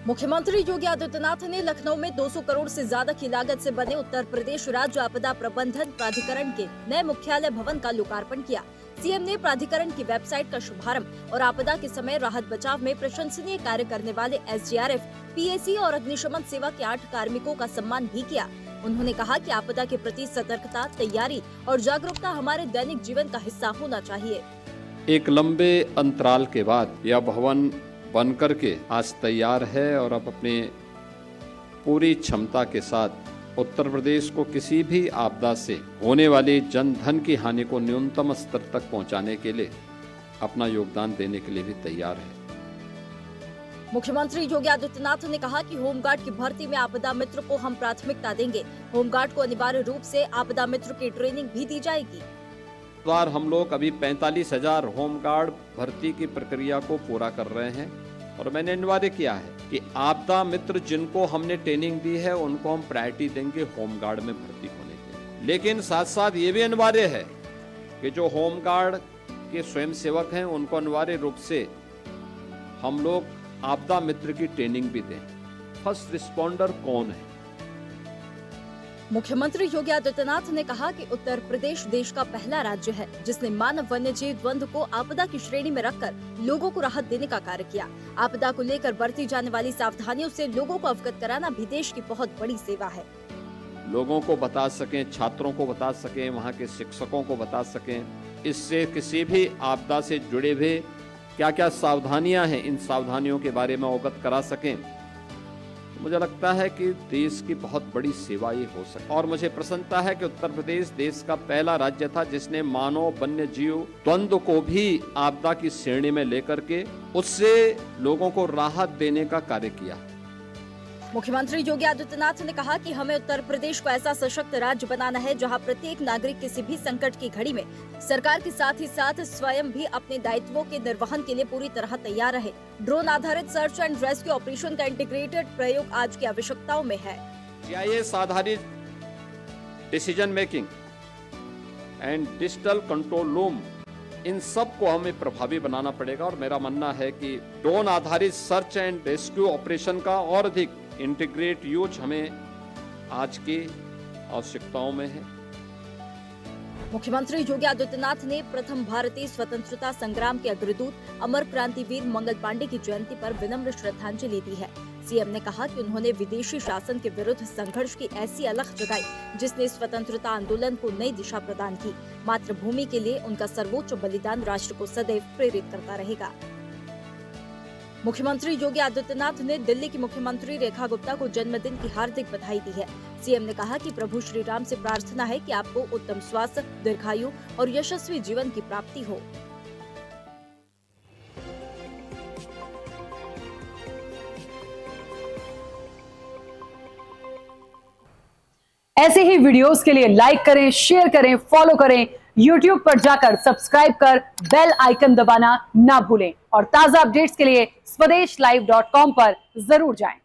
मुख्यमंत्री योगी आदित्यनाथ ने लखनऊ में 200 करोड़ से ज्यादा की लागत से बने उत्तर प्रदेश राज्य आपदा प्रबंधन प्राधिकरण के नए मुख्यालय भवन का लोकार्पण किया। सीएम ने प्राधिकरण की वेबसाइट का शुभारंभ और आपदा के समय राहत बचाव में प्रशंसनीय कार्य करने वाले एसडीआरएफ, पीएसी और अग्निशमन सेवा के 8 कार्मिकों का सम्मान भी किया। उन्होंने कहा कि आपदा के प्रति सतर्कता, तैयारी और जागरूकता हमारे दैनिक जीवन का हिस्सा होना चाहिए। एक लंबे अंतराल के बाद यह भवन बनकर के आज तैयार है और अब अपने पूरी क्षमता के साथ उत्तर प्रदेश को किसी भी आपदा से होने वाली जन धन की हानि को न्यूनतम स्तर तक पहुंचाने के लिए अपना योगदान देने के लिए भी तैयार है। मुख्यमंत्री योगी आदित्यनाथ ने कहा कि होमगार्ड की भर्ती में आपदा मित्र को हम प्राथमिकता देंगे। होमगार्ड को अनिवार्य रूप से आपदा मित्र की ट्रेनिंग भी दी जाएगी। बार हम लोग अभी 45,000 होमगार्ड भर्ती की प्रक्रिया को पूरा कर रहे हैं और मैंने अनिवार्य किया है कि आपदा मित्र जिनको हमने ट्रेनिंग दी है उनको हम प्रायोरिटी देंगे होमगार्ड में भर्ती होने के। लेकिन साथ साथ ये भी अनिवार्य है कि जो होमगार्ड के स्वयंसेवक हैं उनको अनिवार्य रूप से हम लोग आपदा मित्र की ट्रेनिंग भी दें। फर्स्ट रिस्पॉन्डर कौन है? मुख्यमंत्री योगी आदित्यनाथ ने कहा कि उत्तर प्रदेश देश का पहला राज्य है जिसने मानव वन्य जीव द्वंद्व को आपदा की श्रेणी में रखकर लोगों को राहत देने का कार्य किया। आपदा को लेकर बरती जाने वाली सावधानियों से लोगों को अवगत कराना भी देश की बहुत बड़ी सेवा है। लोगों को बता सकें, छात्रों को बता सकें, वहाँ के शिक्षकों को बता सकें, इससे किसी भी आपदा से जुड़े हुए क्या क्या सावधानियां हैं, इन सावधानियों के बारे में अवगत करा सकें। मुझे लगता है कि देश की बहुत बड़ी सेवा ये हो सकती है और मुझे प्रसन्नता है कि उत्तर प्रदेश देश का पहला राज्य था जिसने मानव वन्य जीव द्वंद्व को भी आपदा की श्रेणी में लेकर के उससे लोगों को राहत देने का कार्य किया। मुख्यमंत्री योगी आदित्यनाथ ने कहा कि हमें उत्तर प्रदेश को ऐसा सशक्त राज्य बनाना है जहां प्रत्येक नागरिक किसी भी संकट की घड़ी में सरकार के साथ ही साथ स्वयं भी अपने दायित्वों के निर्वहन के लिए पूरी तरह तैयार रहे। ड्रोन आधारित सर्च एंड रेस्क्यू ऑपरेशन का इंटीग्रेटेड प्रयोग आज की आवश्यकताओं में है। जीआईएस आधारित decision making and digital control room, इन सब को हमें प्रभावी बनाना पड़ेगा और मेरा मानना है कि ड्रोन आधारित सर्च एंड रेस्क्यू ऑपरेशन का और अधिक इंटीग्रेट यूज हमें आज की आवश्यकताओं में है। मुख्यमंत्री योगी आदित्यनाथ ने प्रथम भारतीय स्वतंत्रता संग्राम के अग्रदूत अमर क्रांतिवीर मंगल पांडे की जयंती पर विनम्र श्रद्धांजलि दी है। सीएम ने कहा कि उन्होंने विदेशी शासन के विरुद्ध संघर्ष की ऐसी अलख जगाई जिसने स्वतंत्रता आंदोलन को नई दिशा प्रदान की। मातृभूमि के लिए उनका सर्वोच्च बलिदान राष्ट्र को सदैव प्रेरित करता रहेगा। मुख्यमंत्री योगी आदित्यनाथ ने दिल्ली की मुख्यमंत्री रेखा गुप्ता को जन्मदिन की हार्दिक बधाई दी है। सीएम ने कहा कि प्रभु श्री राम से प्रार्थना है कि आपको उत्तम स्वास्थ्य, दीर्घायु और यशस्वी जीवन की प्राप्ति हो। ऐसे ही वीडियोस के लिए लाइक करें, शेयर करें, फॉलो करें। YouTube पर जाकर सब्सक्राइब कर बेल आइकन दबाना ना भूलें और ताजा अपडेट्स के लिए SwadeshLive.com पर जरूर जाएं।